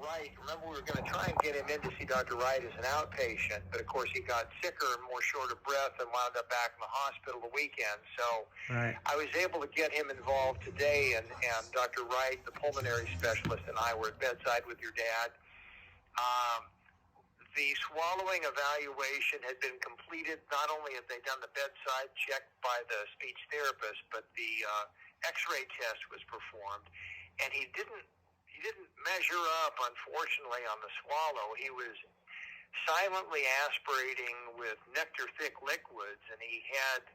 Wright. Remember, we were going to try and get him in to see Dr. Wright as an outpatient, but of course he got sicker and more short of breath and wound up back in the hospital the weekend. So Right. I was able to get him involved today, and Dr. Wright, the pulmonary specialist, and I were at bedside with your dad. The swallowing evaluation had been completed. Not only had they done the bedside check by the speech therapist, but the X-ray test was performed, and he didn't measure up, unfortunately, on the swallow. He was silently aspirating with nectar-thick liquids, and he had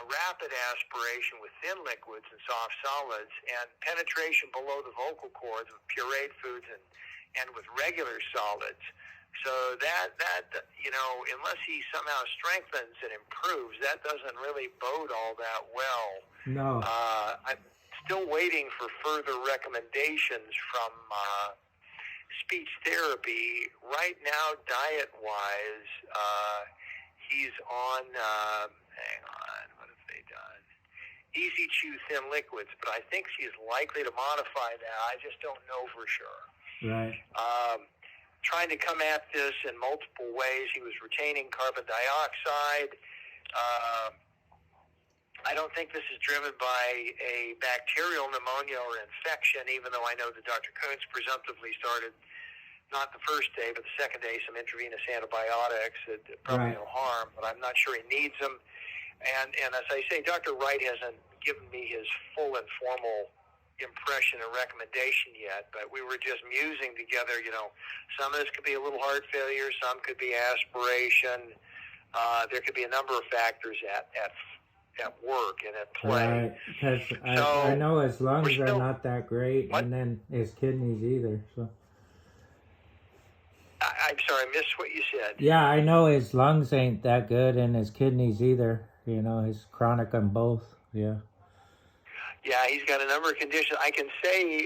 rapid aspiration with thin liquids and soft solids, and penetration below the vocal cords with pureed foods and with regular solids. So that unless he somehow strengthens and improves, that doesn't really bode all that well. No. I'm still waiting for further recommendations from speech therapy. Right now, diet-wise, he's on, hang on, what have they done? Easy Chew thin liquids, but I think she's likely to modify that. I just don't know for sure. Right. Trying to come at this in multiple ways. He was retaining carbon dioxide. I don't think this is driven by a bacterial pneumonia or infection, even though I know that Dr. Koontz presumptively started, not the first day, but the second day, some intravenous antibiotics. Probably Right. no harm, but I'm not sure he needs them. And as I say, Dr. Wright hasn't given me his full and formal impression or recommendation yet, but we were just musing together, some of this could be a little heart failure, some could be aspiration. There could be a number of factors at work and at play. Right. Because I know his lungs are not that great, What? and then his kidneys either. So. I'm sorry, I missed what you said. Yeah, I know his lungs ain't that good, and his kidneys either. He's chronic on both. Yeah. Yeah, he's got a number of conditions. I can say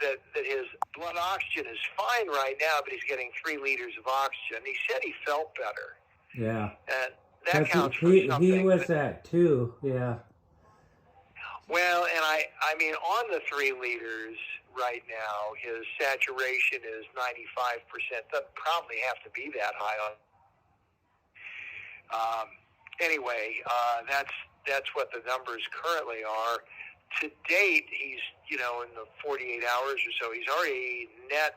that his blood oxygen is fine right now, but he's getting 3 liters of oxygen. He said he felt better. Yeah. And that counts for something. He was at 2, yeah. Well, and I mean, on the 3 liters right now, his saturation is 95%. Doesn't probably have to be that high on. Anyway, that's what the numbers currently are. To date, he's, in the 48 hours or so, he's already net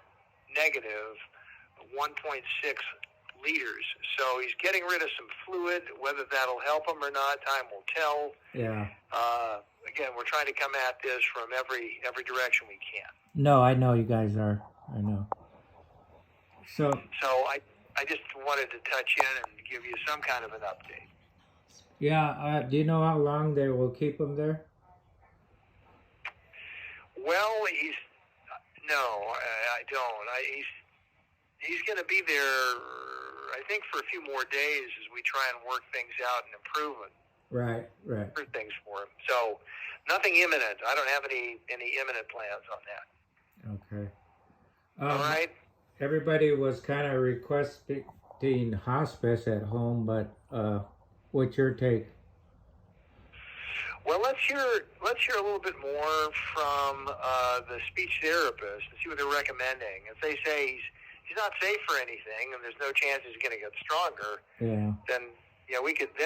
negative 1.6 liters. So he's getting rid of some fluid. Whether that'll help him or not, time will tell. Yeah. Again, we're trying to come at this from every direction we can. No, I know you guys are. I know. So I just wanted to touch in and give you some kind of an update. Yeah, do you know how long they will keep him there? Well, I don't. He's going to be there, I think, for a few more days as we try and work things out and improve things for him. So, nothing imminent. I don't have any imminent plans on that. Okay. All right. Everybody was kind of requesting hospice at home, but what's your take? Well, let's hear a little bit more from the speech therapist and see what they're recommending. If they say he's not safe for anything and there's no chance he's going to get stronger, then we could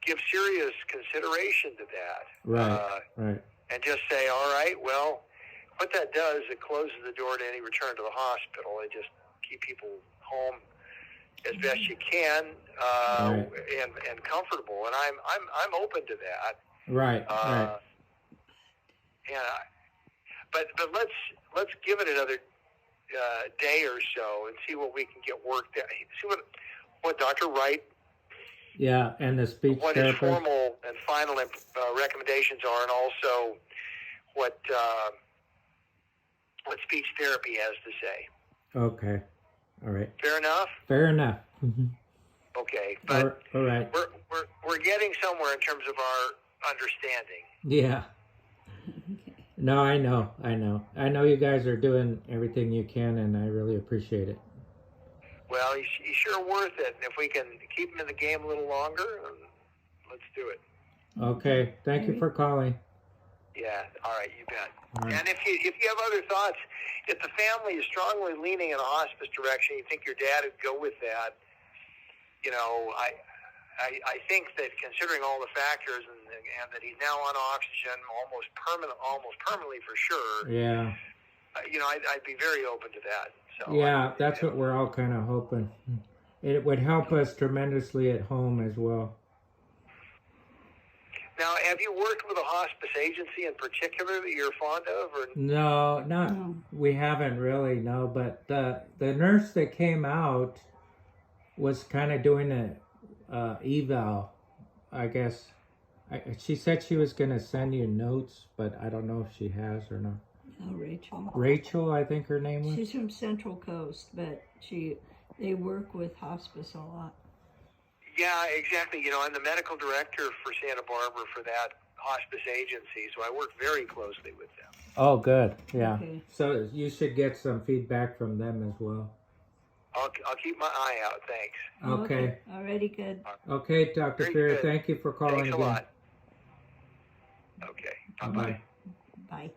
give serious consideration to that. Right. And just say, all right, well, what that does, it closes the door to any return to the hospital. It just keep people home as best you can, and comfortable, and I'm open to that. Right. Yeah, but let's give it another day or so and see what we can get worked out. See what Dr. Wright. Yeah, and the speech what therapist. His formal and final recommendations are, and also what speech therapy has to say. Okay. All right. Fair enough? Fair enough. Mm-hmm. Okay, but all right. We're getting somewhere in terms of our understanding. Yeah. No, I know. I know you guys are doing everything you can, and I really appreciate it. Well, he's sure worth it, and if we can keep him in the game a little longer, let's do it. Okay. Thank you for calling. Yeah, all right, you bet. All right. And if you have other thoughts, if the family is strongly leaning in a hospice direction, you think your dad would go with that. You know, I think that considering all the factors and that he's now on oxygen almost permanently for sure. Yeah. You know, I'd be very open to that. So Yeah, that's what we're all kind of hoping. It would help us tremendously at home as well. Now, have you worked with a hospice agency in particular that you're fond of, or No, we haven't really, no. But the nurse that came out was kind of doing a eval, I guess. She said she was gonna send you notes, but I don't know if she has or not. Oh, Rachel. Rachel, I think her name was. She's from Central Coast, but they work with hospice a lot. Yeah, exactly. You know, I'm the medical director for Santa Barbara for that hospice agency, so I work very closely with them. Oh, good. Yeah. Okay. So you should get some feedback from them as well. I'll keep my eye out. Thanks. Okay. Alrighty, good. Okay, Dr. Very Fear, good. thank you for calling Thanks a again. lot. Okay. Bye-bye. Bye. Bye.